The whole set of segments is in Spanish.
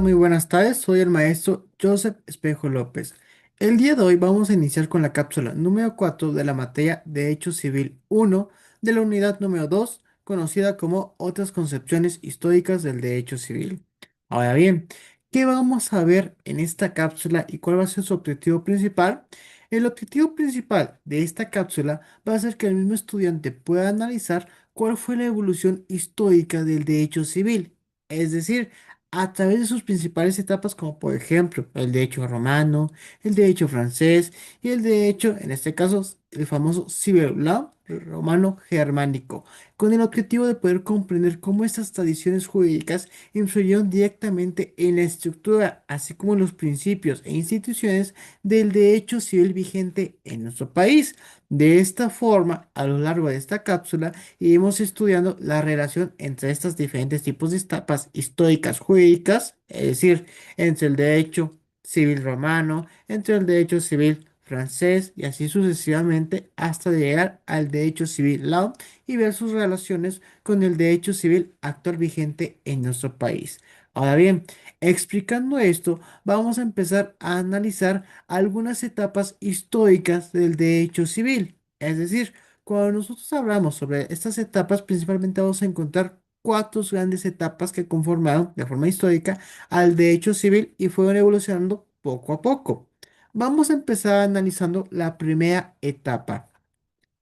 Muy buenas tardes. Soy el maestro Joseph Espejo López. El día de hoy vamos a iniciar con la cápsula número 4 de la materia Derecho Civil 1 de la unidad número 2, conocida como Otras concepciones históricas del derecho civil. Ahora bien, ¿qué vamos a ver en esta cápsula y cuál va a ser su objetivo principal? El objetivo principal de esta cápsula va a ser que el mismo estudiante pueda analizar cuál fue la evolución histórica del derecho civil. Es decir, a través de sus principales etapas, como por ejemplo el derecho romano, el derecho francés y el derecho, en este caso, el famoso Civil Law romano germánico, con el objetivo de poder comprender cómo estas tradiciones jurídicas influyeron directamente en la estructura, así como en los principios e instituciones del derecho civil vigente en nuestro país. De esta forma, a lo largo de esta cápsula, iremos estudiando la relación entre estos diferentes tipos de etapas históricas jurídicas, es decir, entre el derecho civil romano, entre el derecho civil francés y así sucesivamente hasta llegar al derecho civil lao y ver sus relaciones con el derecho civil actual vigente en nuestro país. Ahora bien, explicando esto, vamos a empezar a analizar algunas etapas históricas del derecho civil. Es decir, cuando nosotros hablamos sobre estas etapas, principalmente vamos a encontrar cuatro grandes etapas que conformaron de forma histórica al derecho civil y fueron evolucionando poco a poco. Vamos a empezar analizando la primera etapa,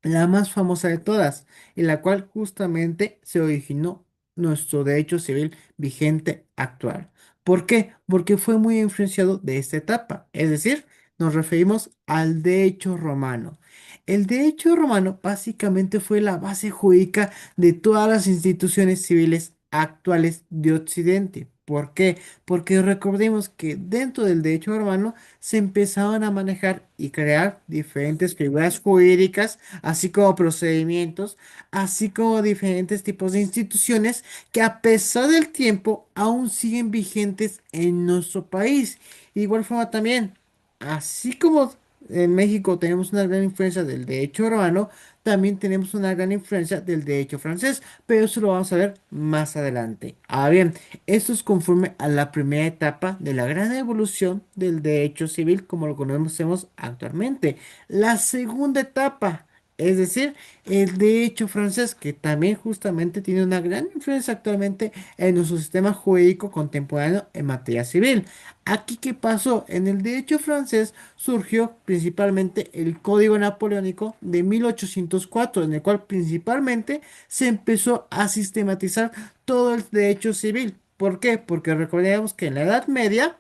la más famosa de todas, en la cual justamente se originó nuestro derecho civil vigente actual. ¿Por qué? Porque fue muy influenciado de esta etapa, es decir, nos referimos al derecho romano. El derecho romano básicamente fue la base jurídica de todas las instituciones civiles actuales de Occidente. ¿Por qué? Porque recordemos que dentro del derecho romano se empezaban a manejar y crear diferentes figuras jurídicas, así como procedimientos, así como diferentes tipos de instituciones que a pesar del tiempo aún siguen vigentes en nuestro país. De igual forma también, así como en México tenemos una gran influencia del derecho romano, también tenemos una gran influencia del derecho francés, pero eso lo vamos a ver más adelante. Ahora bien, esto es conforme a la primera etapa de la gran evolución del derecho civil como lo conocemos actualmente. La segunda etapa, es decir, el derecho francés, que también justamente tiene una gran influencia actualmente en nuestro sistema jurídico contemporáneo en materia civil. Aquí, ¿qué pasó? En el derecho francés surgió principalmente el Código Napoleónico de 1804, en el cual principalmente se empezó a sistematizar todo el derecho civil. ¿Por qué? Porque recordemos que en la Edad Media,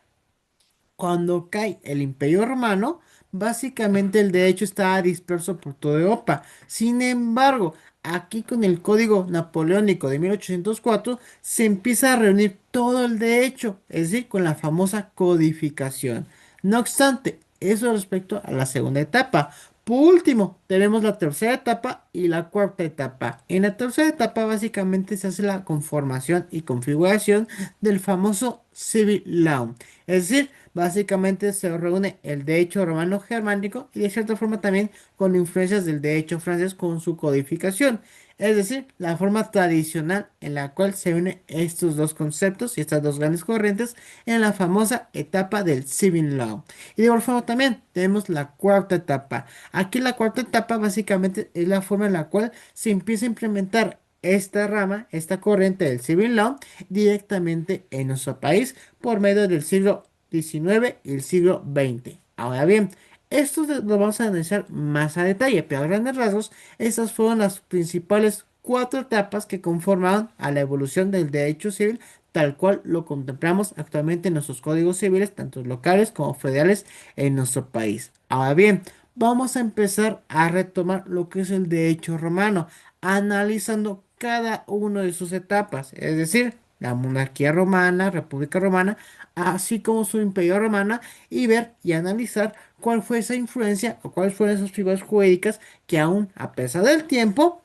cuando cae el Imperio Romano, básicamente el derecho estaba disperso por toda Europa. Sin embargo, aquí con el Código Napoleónico de 1804 se empieza a reunir todo el derecho, es decir, con la famosa codificación. No obstante, eso respecto a la segunda etapa. Por último, tenemos la tercera etapa y la cuarta etapa. En la tercera etapa básicamente se hace la conformación y configuración del famoso Civil Law. Es decir, básicamente se reúne el derecho romano germánico y de cierta forma también con influencias del derecho francés con su codificación. Es decir, la forma tradicional en la cual se unen estos dos conceptos y estas dos grandes corrientes en la famosa etapa del Civil Law. Y de igual forma también tenemos la cuarta etapa. Aquí la cuarta etapa básicamente es la forma en la cual se empieza a implementar esta rama, esta corriente del Civil Law directamente en nuestro país por medio del siglo XIX y el siglo XX. Ahora bien, esto lo vamos a analizar más a detalle, pero a grandes rasgos, estas fueron las principales cuatro etapas que conformaron a la evolución del derecho civil tal cual lo contemplamos actualmente en nuestros códigos civiles, tanto locales como federales en nuestro país. Ahora bien, vamos a empezar a retomar lo que es el derecho romano, analizando cada una de sus etapas, es decir, la monarquía romana, república romana, así como su imperio romana, y ver y analizar cuál fue esa influencia o cuáles fueron esas figuras jurídicas que aún, a pesar del tiempo,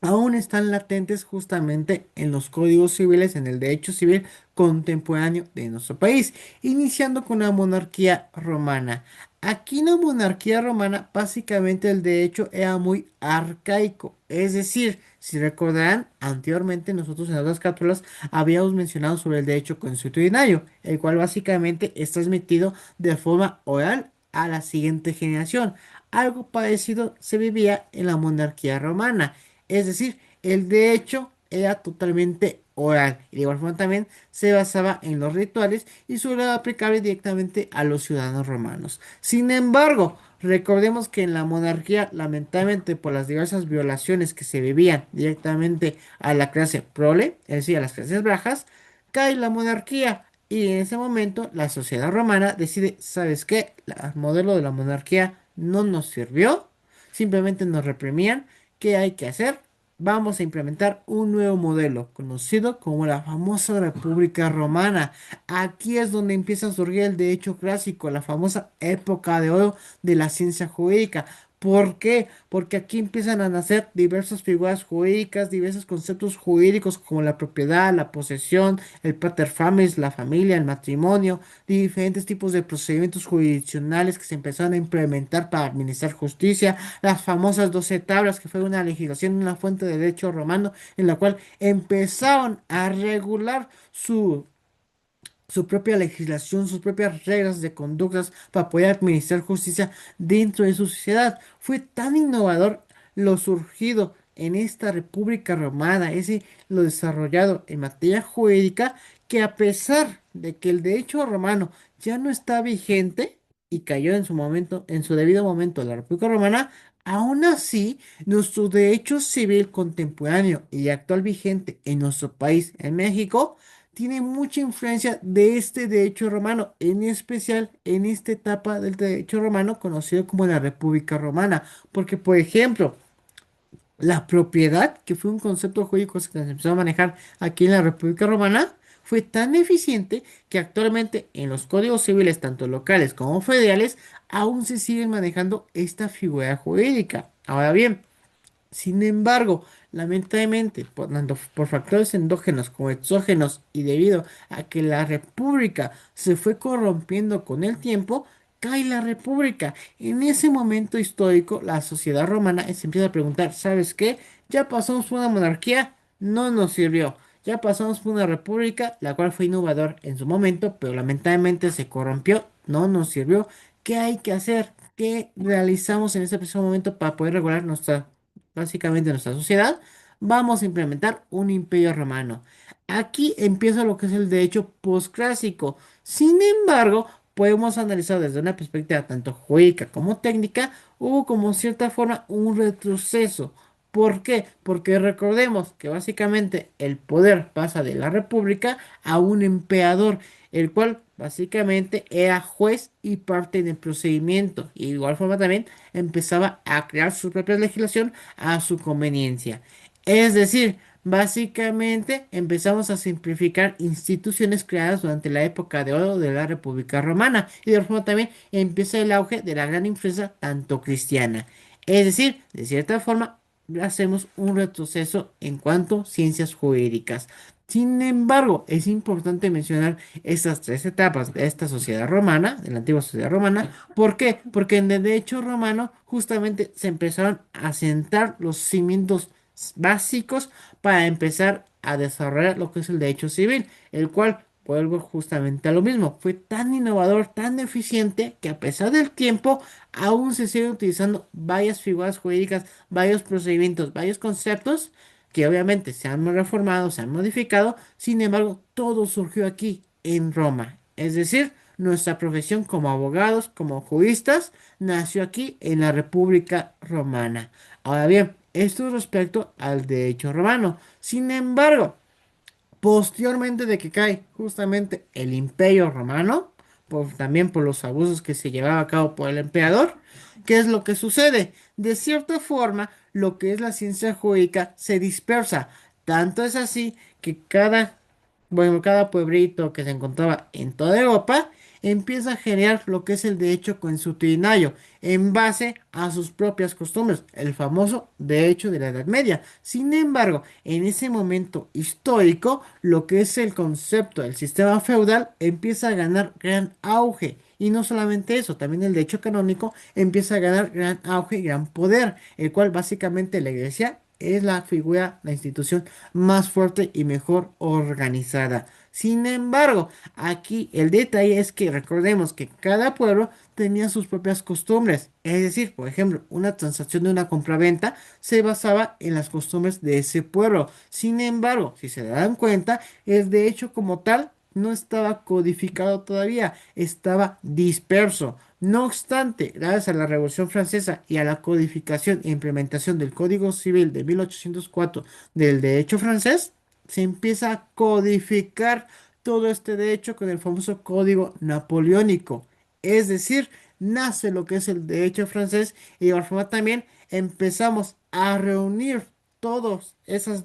aún están latentes justamente en los códigos civiles, en el derecho civil contemporáneo de nuestro país, iniciando con la monarquía romana. Aquí en la monarquía romana, básicamente el derecho era muy arcaico, es decir, Si recordarán, anteriormente nosotros en otras cápsulas habíamos mencionado sobre el derecho consuetudinario, el cual básicamente es transmitido de forma oral a la siguiente generación. Algo parecido se vivía en la monarquía romana, es decir, el derecho era totalmente oral. Y de igual forma también se basaba en los rituales y solo era aplicable directamente a los ciudadanos romanos. Sin embargo, recordemos que en la monarquía, lamentablemente por las diversas violaciones que se vivían directamente a la clase prole, es decir, a las clases bajas, cae la monarquía. Y en ese momento la sociedad romana decide, ¿sabes qué? El modelo de la monarquía no nos sirvió, simplemente nos reprimían. ¿Qué hay que hacer? Vamos a implementar un nuevo modelo conocido como la famosa República Romana. Aquí es donde empieza a surgir el derecho clásico, la famosa época de oro de la ciencia jurídica. ¿Por qué? Porque aquí empiezan a nacer diversas figuras jurídicas, diversos conceptos jurídicos como la propiedad, la posesión, el pater familias, la familia, el matrimonio, diferentes tipos de procedimientos jurisdiccionales que se empezaron a implementar para administrar justicia, las famosas 12 tablas, que fue una legislación, una fuente de derecho romano, en la cual empezaron a regular su propia legislación, sus propias reglas de conductas para poder administrar justicia dentro de su sociedad. Fue tan innovador lo surgido en esta República Romana, ese lo desarrollado en materia jurídica, que a pesar de que el derecho romano ya no está vigente y cayó en su momento, en su debido momento la República Romana, aún así nuestro derecho civil contemporáneo y actual vigente en nuestro país, en México, tiene mucha influencia de este derecho romano, en especial en esta etapa del derecho romano conocido como la República Romana. Porque, por ejemplo, la propiedad, que fue un concepto jurídico que se empezó a manejar aquí en la República Romana, fue tan eficiente que actualmente en los códigos civiles, tanto locales como federales, aún se siguen manejando esta figura jurídica. Ahora bien, sin embargo, lamentablemente, tanto por factores endógenos como exógenos y debido a que la república se fue corrompiendo con el tiempo, cae la república. En ese momento histórico, la sociedad romana se empieza a preguntar, ¿sabes qué? Ya pasamos por una monarquía, no nos sirvió. Ya pasamos por una república, la cual fue innovador en su momento, pero lamentablemente se corrompió, no nos sirvió. ¿Qué hay que hacer? ¿Qué realizamos en ese preciso momento para poder regular básicamente nuestra sociedad? Vamos a implementar un imperio romano. Aquí empieza lo que es el derecho posclásico. Sin embargo, podemos analizar desde una perspectiva tanto jurídica como técnica, hubo como cierta forma un retroceso. ¿Por qué? Porque recordemos que básicamente el poder pasa de la república a un emperador, el cual básicamente era juez y parte del procedimiento. Y de igual forma también empezaba a crear su propia legislación a su conveniencia. Es decir, básicamente empezamos a simplificar instituciones creadas durante la época de oro de la República Romana. Y de igual forma también empieza el auge de la gran influencia tanto cristiana. Es decir, de cierta forma, hacemos un retroceso en cuanto a ciencias jurídicas. Sin embargo, es importante mencionar estas tres etapas de esta sociedad romana, de la antigua sociedad romana. ¿Por qué? Porque en el derecho romano justamente se empezaron a sentar los cimientos básicos para empezar a desarrollar lo que es el derecho civil, el cual, vuelvo justamente a lo mismo, fue tan innovador, tan eficiente, que a pesar del tiempo aún se siguen utilizando varias figuras jurídicas, varios procedimientos, varios conceptos que obviamente se han reformado, se han modificado, sin embargo, todo surgió aquí en Roma. Es decir, nuestra profesión como abogados, como juristas, nació aquí en la República Romana. Ahora bien, esto respecto al derecho romano. Sin embargo, posteriormente de que cae justamente el Imperio Romano, también por los abusos que se llevaba a cabo por el emperador, ¿qué es lo que sucede? De cierta forma, lo que es la ciencia jurídica se dispersa. Tanto es así que cada pueblito que se encontraba en toda Europa empieza a generar lo que es el derecho consuetudinario en base a sus propias costumbres, el famoso derecho de la Edad Media. Sin embargo, en ese momento histórico, lo que es el concepto del sistema feudal empieza a ganar gran auge. Y no solamente eso, también el derecho canónico empieza a ganar gran auge y gran poder, el cual básicamente la iglesia es la figura, la institución más fuerte y mejor organizada. Sin embargo, aquí el detalle es que recordemos que cada pueblo tenía sus propias costumbres. Es decir, por ejemplo, una transacción de una compraventa se basaba en las costumbres de ese pueblo. Sin embargo, si se dan cuenta, el de hecho como tal no estaba codificado todavía, estaba disperso. No obstante, gracias a la Revolución Francesa y a la codificación e implementación del Código Civil de 1804 del derecho francés, se empieza a codificar todo este derecho con el famoso Código Napoleónico. Es decir, nace lo que es el derecho francés y de igual forma también empezamos a reunir todas esas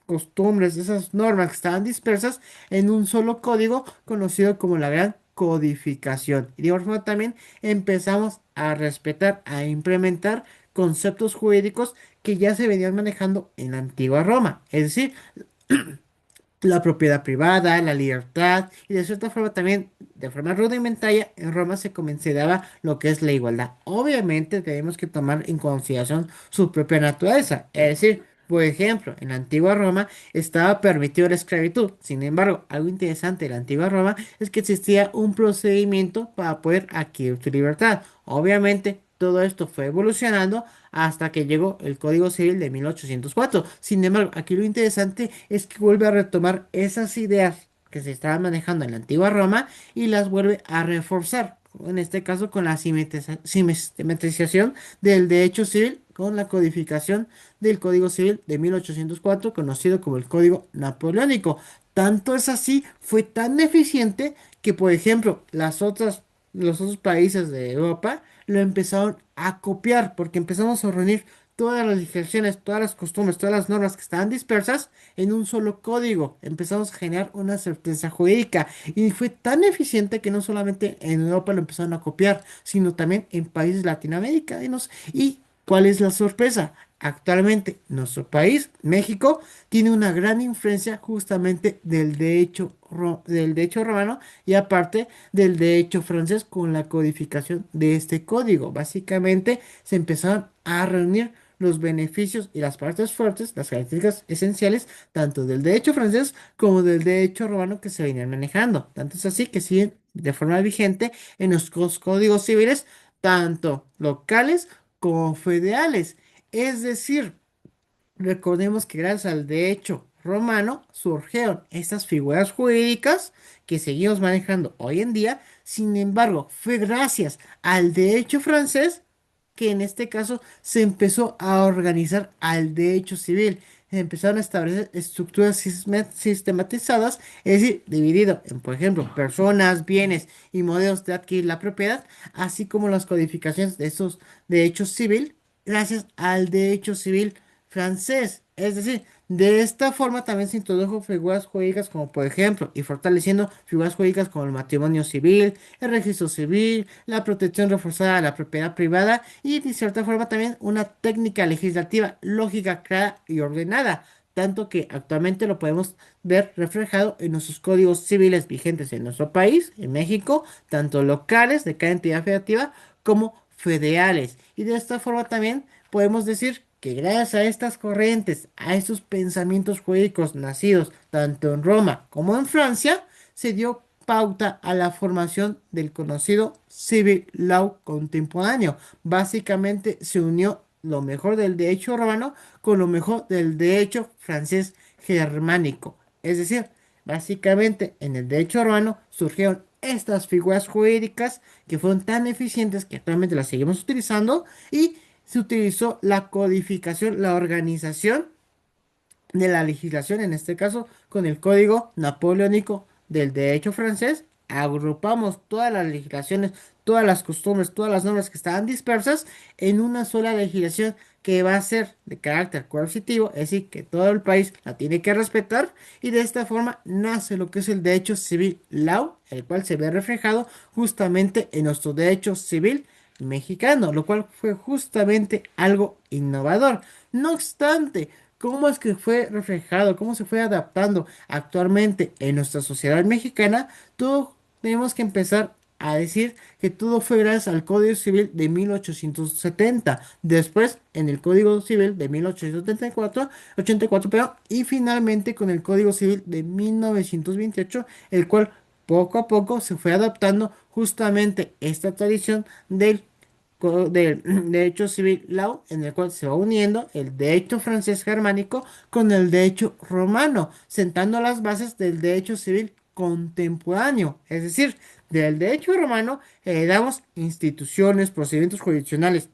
costumbres, esas normas que estaban dispersas en un solo código conocido como la Gran Codificación. Y de igual forma también empezamos a respetar, a implementar conceptos jurídicos que ya se venían manejando en la antigua Roma. Es decir, la propiedad privada, la libertad y de cierta forma también, de forma rudimentaria, en Roma se consideraba lo que es la igualdad. Obviamente tenemos que tomar en consideración su propia naturaleza, es decir, por ejemplo, en la antigua Roma estaba permitido la esclavitud. Sin embargo, algo interesante de la antigua Roma es que existía un procedimiento para poder adquirir tu libertad. Obviamente, todo esto fue evolucionando hasta que llegó el Código Civil de 1804. Sin embargo, aquí lo interesante es que vuelve a retomar esas ideas que se estaban manejando en la antigua Roma y las vuelve a reforzar. En este caso, con la simetrización del derecho civil con la codificación del Código Civil de 1804, conocido como el Código Napoleónico. Tanto es así, fue tan eficiente que, por ejemplo, los otros países de Europa lo empezaron a copiar porque empezamos a reunir todas las legislaciones, todas las costumbres, todas las normas que estaban dispersas en un solo código. Empezamos a generar una certeza jurídica y fue tan eficiente que no solamente en Europa lo empezaron a copiar, sino también en países latinoamericanos. ¿Y cuál es la sorpresa? Actualmente nuestro país, México, tiene una gran influencia justamente del derecho romano y aparte del derecho francés con la codificación de este código. Básicamente se empezaron a reunir los beneficios y las partes fuertes, las características esenciales, tanto del derecho francés como del derecho romano que se venían manejando. Tanto es así que siguen de forma vigente en nuestros códigos civiles, tanto locales como federales. Es decir, recordemos que gracias al derecho romano surgieron estas figuras jurídicas que seguimos manejando hoy en día. Sin embargo, fue gracias al derecho francés que en este caso se empezó a organizar al derecho civil. Se empezaron a establecer estructuras sistematizadas, es decir, dividido en, por ejemplo, personas, bienes y modelos de adquirir la propiedad, así como las codificaciones de esos derechos civil, gracias al derecho civil francés. Es decir, de esta forma también se introdujo figuras jurídicas como por ejemplo, y fortaleciendo figuras jurídicas como el matrimonio civil, el registro civil, la protección reforzada a la propiedad privada y de cierta forma también una técnica legislativa lógica, clara y ordenada. Tanto que actualmente lo podemos ver reflejado en nuestros códigos civiles vigentes en nuestro país, en México, tanto locales de cada entidad federativa como federales. Y de esta forma también podemos decir que gracias a estas corrientes, a estos pensamientos jurídicos nacidos tanto en Roma como en Francia, se dio pauta a la formación del conocido Civil Law contemporáneo. Básicamente se unió lo mejor del derecho romano con lo mejor del derecho francés germánico. Es decir, básicamente en el derecho romano surgieron estas figuras jurídicas que fueron tan eficientes que actualmente las seguimos utilizando y se utilizó la codificación, la organización de la legislación, en este caso con el Código Napoleónico del Derecho francés. Agrupamos todas las legislaciones, todas las costumbres, todas las normas que estaban dispersas en una sola legislación que va a ser de carácter coercitivo, es decir, que todo el país la tiene que respetar y de esta forma nace lo que es el derecho civil law, el cual se ve reflejado justamente en nuestro derecho civil mexicano, lo cual fue justamente algo innovador. No obstante, ¿cómo es que fue reflejado? ¿Cómo se fue adaptando actualmente en nuestra sociedad mexicana? Todo tenemos que empezar a decir que todo fue gracias al Código Civil de 1870. Después, en el Código Civil de 1874, 84, pero, y finalmente con el Código Civil de 1928, el cual poco a poco se fue adaptando justamente esta tradición del derecho civil law, en el cual se va uniendo el derecho francés germánico con el derecho romano, sentando las bases del derecho civil contemporáneo. Es decir, del derecho romano heredamos instituciones, procedimientos jurisdiccionales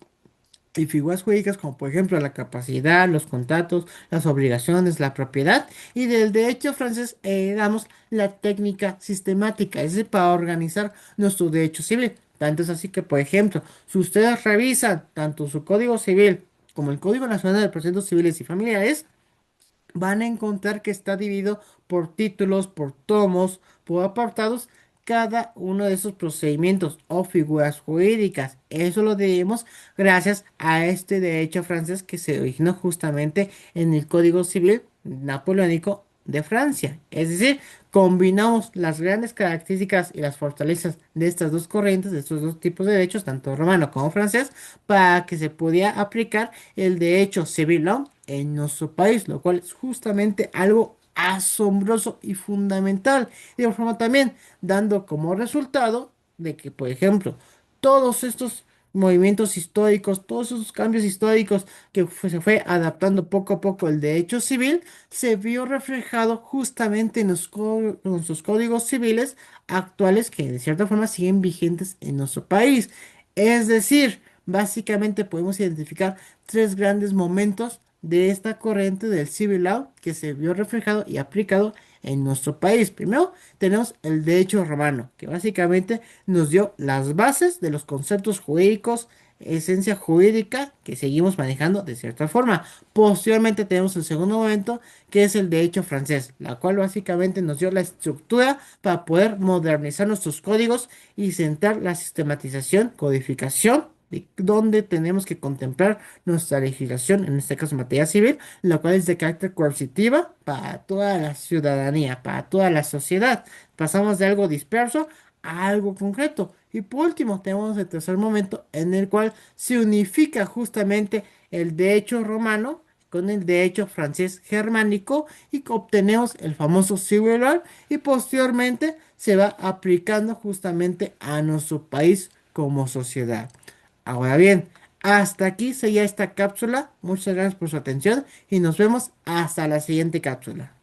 y figuras jurídicas como por ejemplo la capacidad, los contratos, las obligaciones, la propiedad, y del derecho francés damos la técnica sistemática, es decir, para organizar nuestro derecho civil. Tanto es así que, por ejemplo, si ustedes revisan tanto su Código Civil como el Código Nacional de Procedimientos Civiles y Familiares, van a encontrar que está dividido por títulos, por tomos, por apartados, cada uno de esos procedimientos o figuras jurídicas. Eso lo debemos gracias a este derecho francés que se originó justamente en el Código Civil Napoleónico de Francia. Es decir, combinamos las grandes características y las fortalezas de estas dos corrientes, de estos dos tipos de derechos, tanto romano como francés, para que se pudiera aplicar el derecho civil, ¿no?, en nuestro país, lo cual es justamente algo asombroso y fundamental. De igual forma también dando como resultado de que, por ejemplo, todos estos movimientos históricos, todos esos cambios históricos que se fue adaptando poco a poco el derecho civil, se vio reflejado justamente en nuestros códigos civiles actuales que de cierta forma siguen vigentes en nuestro país. Es decir, básicamente podemos identificar tres grandes momentos de esta corriente del civil law que se vio reflejado y aplicado en nuestro país. Primero tenemos el derecho romano, que básicamente nos dio las bases de los conceptos jurídicos, esencia jurídica que seguimos manejando de cierta forma. Posteriormente tenemos el segundo momento, que es el derecho francés, la cual básicamente nos dio la estructura para poder modernizar nuestros códigos y sentar la sistematización, codificación de dónde tenemos que contemplar nuestra legislación, en este caso en materia civil, la cual es de carácter coercitiva para toda la ciudadanía, para toda la sociedad. Pasamos de algo disperso a algo concreto. Y por último, tenemos el tercer momento en el cual se unifica justamente el derecho romano con el derecho francés germánico y obtenemos el famoso civil law, y posteriormente se va aplicando justamente a nuestro país como sociedad. Ahora bien, hasta aquí sería esta cápsula. Muchas gracias por su atención y nos vemos hasta la siguiente cápsula.